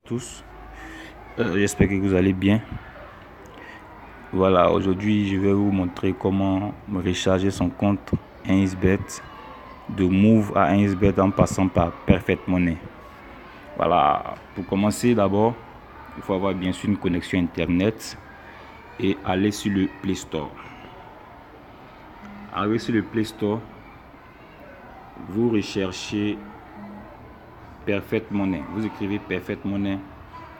Tous, j'espère que vous allez bien. Voilà, aujourd'hui je vais vous montrer comment me recharger son compte 1xBet, de Move à 1xBet en passant par Perfect Money. Voilà, pour commencer d'abord, il faut avoir bien sûr une connexion internet et aller sur le Play Store. Arrivé sur le Play Store, vous recherchez Perfect Money. Vous écrivez Perfect Money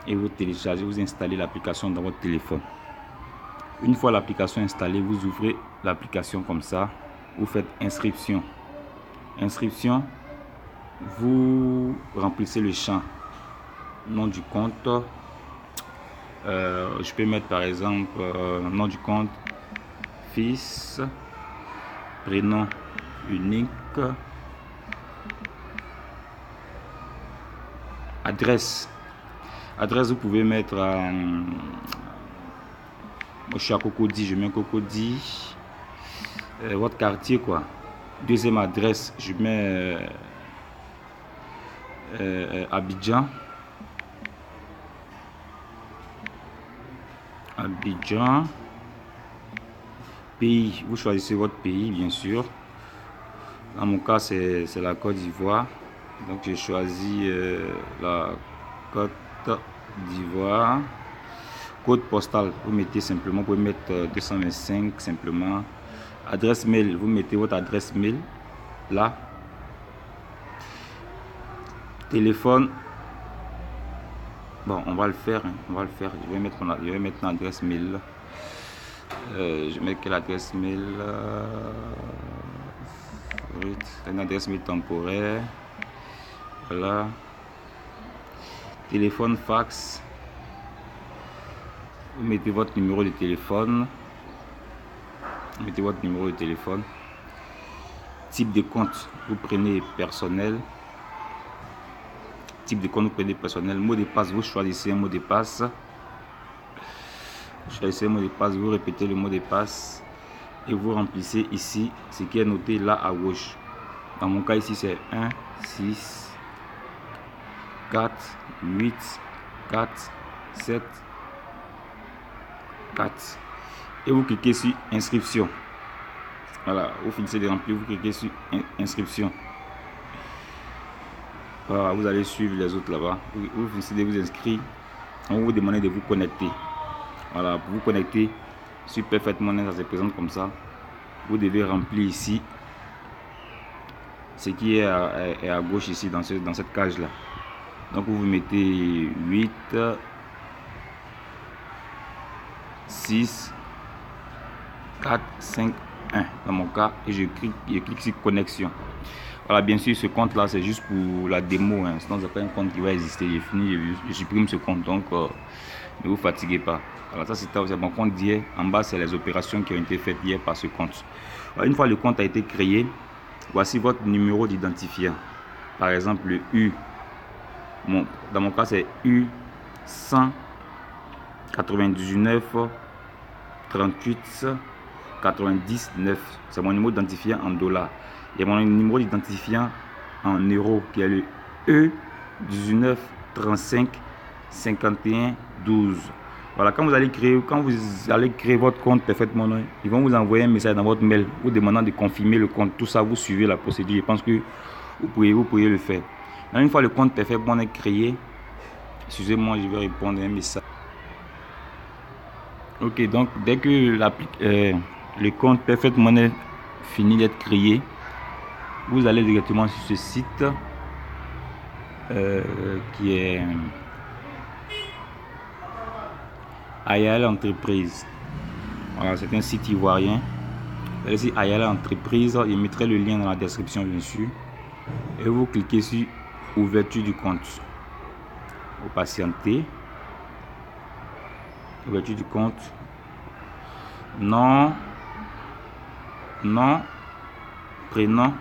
et vous téléchargez, vous installez l'application dans votre téléphone. Une fois l'application installée, vous ouvrez l'application comme ça, vous faites inscription. Inscription, vous remplissez le champ, nom du compte. Je peux mettre par exemple nom du compte, fils, prénom unique, adresse. Adresse, vous pouvez mettre je suis à Cocody, je mets Cocody, votre quartier quoi. Deuxième adresse, je mets Abidjan. Pays, vous choisissez votre pays bien sûr. Dans mon cas c'est la Côte d'Ivoire, donc j'ai choisi la Côte d'Ivoire. Code postal, vous mettez simplement, vous pouvez mettre 225 simplement. Adresse mail, vous mettez votre adresse mail là. Téléphone, bon on va le faire, je vais mettre une adresse mail. Je mets quelle adresse mail? Une adresse mail temporaire. Voilà. Téléphone, fax. Vous mettez votre numéro de téléphone. Type de compte, vous prenez personnel. Type de compte, vous prenez personnel. Mot de passe, vous choisissez un mot de passe. Vous répétez le mot de passe et vous remplissez ici ce qui est noté là à gauche. Dans mon cas ici c'est 1 6 4 8 4 7 4 et vous cliquez sur inscription. Voilà, vous finissez de remplir, vous cliquez sur inscription. Voilà, vous allez suivre les autres là-bas. Vous finissez de vous inscrire. On vous demande de vous connecter. Voilà, pour vous connecter sur Perfect Money, ça se présente comme ça. Vous devez remplir ici ce qui est à gauche ici dans cette cage là. Donc vous mettez 8 6 4 5 1 dans mon cas et je clique sur connexion. Voilà, bien sûr ce compte là c'est juste pour la démo, hein. Sinon c'est pas un compte qui va exister. J'ai fini, je supprime ce compte, donc ne vous fatiguez pas. Voilà, ça c'est mon compte d'hier. En bas c'est les opérations qui ont été faites hier par ce compte. Voilà, une fois le compte a été créé, voici votre numéro d'identifiant. Par exemple le U, dans mon cas c'est U 199 38 99. C'est mon numéro d'identifiant en dollars. Et mon numéro d'identifiant en euros qui est le E 19 35 51 12. Voilà, quand vous allez créer votre compte Perfect Money, ils vont vous envoyer un message dans votre mail vous demandant de confirmer le compte. Tout ça, vous suivez la procédure. Je pense que vous pourriez le faire. Alors, une fois le compte Perfect Money créé, excusez-moi, je vais répondre à un message. Ok, donc dès que le compte Perfect Money finit d'être créé, vous allez directement sur ce site qui est Ayala Entreprise. Voilà, c'est un site ivoirien. Vous allez sur Ayala Entreprise, je mettrai le lien dans la description bien sûr. Et vous cliquez sur ouverture du compte. Vous patientez. Ouverture du compte. Nom, prénom.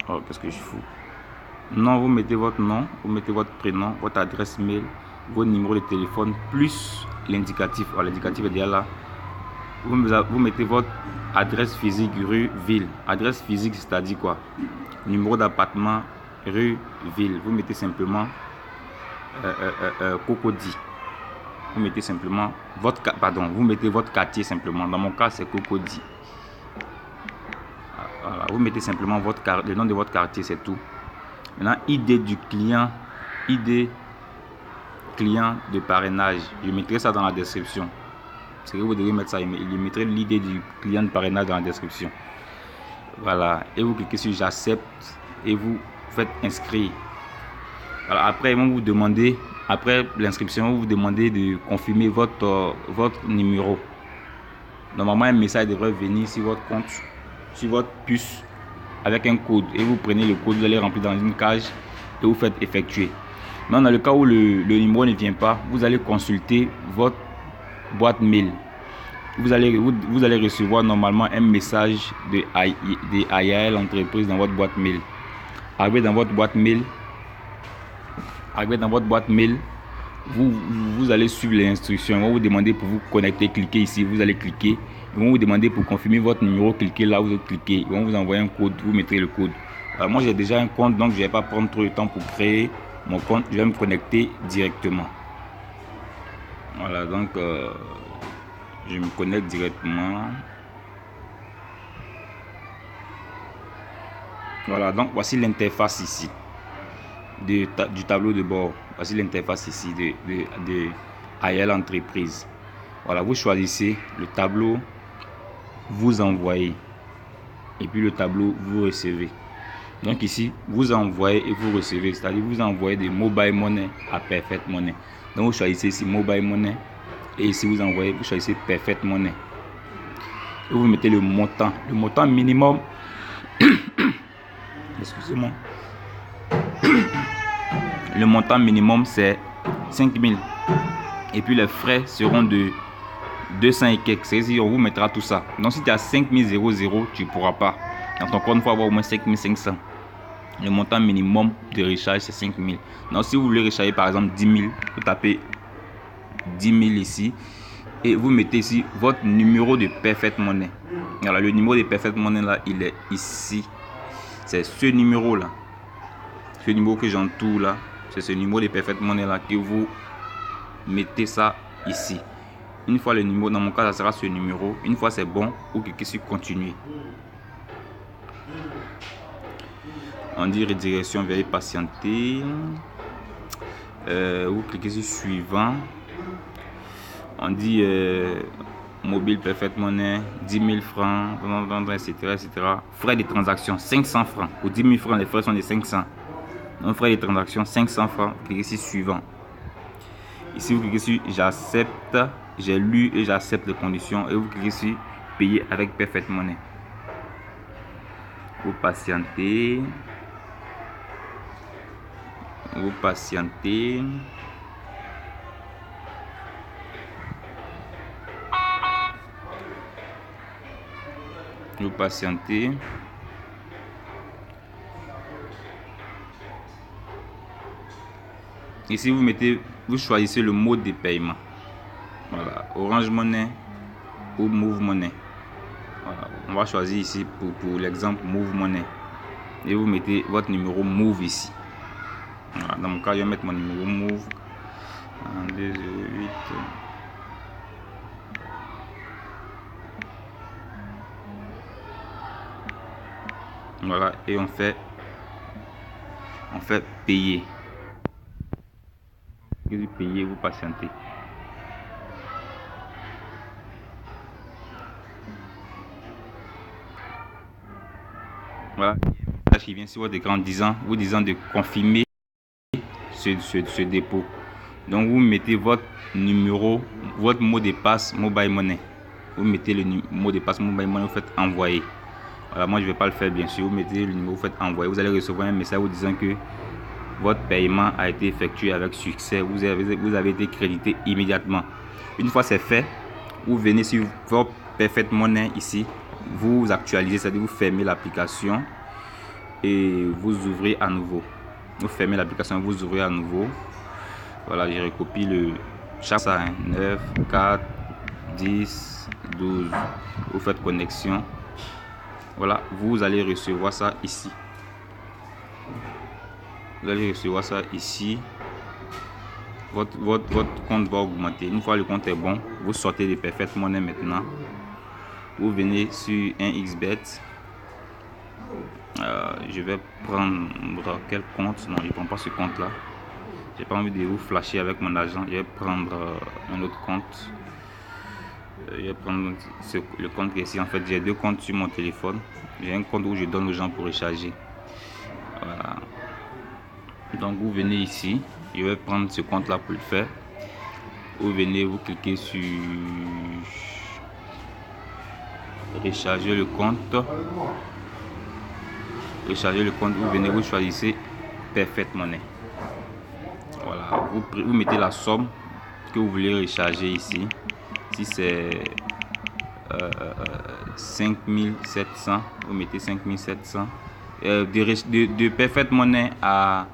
Oh, qu'est-ce que je fous? Non, vous mettez votre nom, vous mettez votre prénom, votre adresse mail, votre numéro de téléphone, plus l'indicatif. Oh, l'indicatif est déjà là. Vous mettez votre adresse physique, rue, ville. Adresse physique, c'est-à-dire quoi? Numéro d'appartement, rue, ville. Vous mettez simplement Cocody. Vous mettez simplement vous mettez votre quartier simplement. Dans mon cas, c'est Cocody. Voilà, vous mettez simplement le nom de votre quartier, c'est tout. Maintenant, ID du client, ID client de parrainage. Je mettrai ça dans la description. C'est que vous devez mettre ça. Je mettrai l'idée du client de parrainage dans la description. Voilà. Et vous cliquez sur j'accepte et vous faites inscrire. Voilà. Après, ils vont vous demander, après l'inscription, vous demandez de confirmer votre numéro. Normalement, un message devrait venir sur votre compte, sur votre puce, avec un code. Et vous prenez le code, vous allez remplir dans une cage et vous faites effectuer. Maintenant, dans le cas où le numéro ne vient pas, vous allez consulter votre boîte mail. Vous allez recevoir normalement un message de AIAL entreprise dans votre boîte mail. Arrivé dans votre boîte mail, vous allez suivre les instructions. Ils vont vous demander pour vous connecter, cliquez ici, vous allez cliquer. Ils vont vous demander pour confirmer votre numéro, cliquez là, vous cliquez. Ils vont vous envoyer un code, vous mettrez le code. Alors moi j'ai déjà un compte, donc je ne vais pas prendre trop de temps pour créer mon compte. Je vais me connecter directement. Voilà, donc je me connecte directement. Voilà, donc voici l'interface ici du tableau de bord. Voici l'interface ici de AIAL entreprise. Voilà, vous choisissez le tableau, vous envoyez, et puis le tableau vous recevez. Donc ici, vous envoyez et vous recevez, c'est-à-dire vous envoyez de Mobile Money à Perfect Money. Donc vous choisissez ici Mobile Money et ici vous envoyez, vous choisissez Perfect Money. Et vous mettez le montant minimum. Excusez-moi. Le montant minimum c'est 5000. Et puis les frais seront de 200 et quelques. C'est-à-dire on vous mettra tout ça. Donc si tu as 5000 tu ne pourras pas. Dans ton compte, il faut avoir au moins 5500. Le montant minimum de recharge c'est 5000. Donc si vous voulez recharger par exemple 10 000, vous tapez 10 000 ici. Et vous mettez ici votre numéro de Perfect Money. Voilà, le numéro de Perfect Money là, il est ici. C'est ce numéro là. Ce numéro que j'entoure là. C'est ce numéro de Perfect Money là que vous mettez ça ici. Une fois le numéro, dans mon cas, ça sera ce numéro. Une fois c'est bon, vous cliquez sur continuer. On dit redirection, veuillez patienter. Vous cliquez sur suivant. On dit mobile Perfect Money, 10 000 francs, etc. Frais de transaction, 500 francs. Pour 10 000 francs, les frais sont de 500. Donc, frais de transaction, 500 francs. Vous cliquez sur suivant. Ici, vous cliquez sur j'accepte. J'ai lu et j'accepte les conditions. Et vous cliquez sur payer avec Perfect Money. Vous patientez. Vous patientez. Vous patientez. Ici vous choisissez le mode de paiement. Voilà, Orange Money ou Move Money. Voilà, on va choisir ici pour l'exemple Move Money. Et vous mettez votre numéro Move ici. Voilà, dans mon cas, je vais mettre mon numéro Move 208. Voilà, et on fait payer. Vous payez, vous patientez. Voilà, qui vient sur votre écran vous disant de confirmer ce dépôt. Donc vous mettez votre numéro, votre mot de passe Mobile Money. Vous mettez le mot de passe Mobile Money, vous faites envoyer. Voilà, moi je ne vais pas le faire bien sûr. Vous mettez le numéro, vous faites envoyer. Vous allez recevoir un message vous disant que votre paiement a été effectué avec succès. Vous avez été crédité immédiatement. Une fois c'est fait, vous venez sur votre Perfect Money ici. Vous actualisez, c'est-à-dire vous fermez l'application et vous ouvrez à nouveau. Vous fermez l'application et vous ouvrez à nouveau. Voilà, je recopie le chaque 9, 4, 10, 12. Vous faites connexion. Voilà, vous allez recevoir ça ici. Vous allez recevoir ça ici. votre compte va augmenter. Une fois le compte est bon, vous sortez de Perfect Money maintenant. Vous venez sur un XBet. Je vais prendre quel compte? Non, je ne prends pas ce compte là. J'ai pas envie de vous flasher avec mon argent. Je vais prendre un autre compte. Je vais prendre le compte qui est ici. En fait, j'ai deux comptes sur mon téléphone. J'ai un compte où je donne aux gens pour recharger. Voilà. Donc vous venez ici. Je vais prendre ce compte là pour le faire. Vous venez, vous cliquez sur recharger le compte. Recharger le compte, vous venez, vous choisissez Perfect Money. Voilà, vous mettez la somme que vous voulez recharger ici. Si c'est 5700, vous mettez 5700. De Perfect Money à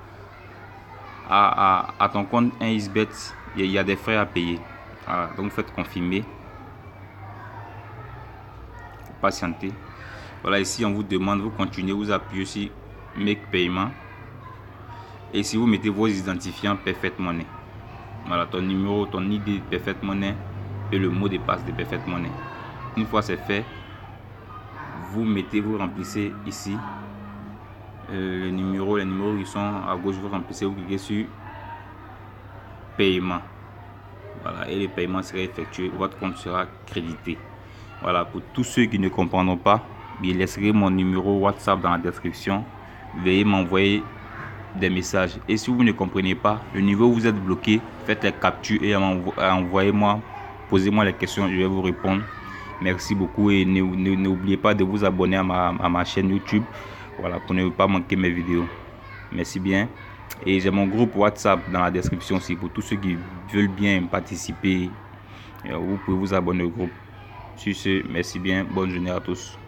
ton compte 1xBet, il y a des frais à payer. Voilà, donc vous faites confirmer. Patienter. Voilà, ici on vous demande, vous continuez, vous appuyez sur Make Payment. Et si vous mettez vos identifiants Perfect Money, voilà, ton numéro, ton ID de Perfect Money et le mot de passe de Perfect Money. Une fois c'est fait, vous remplissez ici les numéros qui sont à gauche, vous remplissez, vous cliquez sur paiement. Voilà, et le paiement sera effectué, votre compte sera crédité. Voilà, pour tous ceux qui ne comprendront pas, je laisserai mon numéro WhatsApp dans la description. Veuillez m'envoyer des messages. Et si vous ne comprenez pas, le niveau où vous êtes bloqué, faites les captures et envoyez-moi, posez-moi les questions, je vais vous répondre. Merci beaucoup et n'oubliez pas de vous abonner à ma chaîne YouTube, voilà, pour ne pas manquer mes vidéos. Merci bien. Et j'ai mon groupe WhatsApp dans la description aussi pour tous ceux qui veulent bien participer. Vous pouvez vous abonner au groupe. Sur ce, merci bien, bonne journée à tous.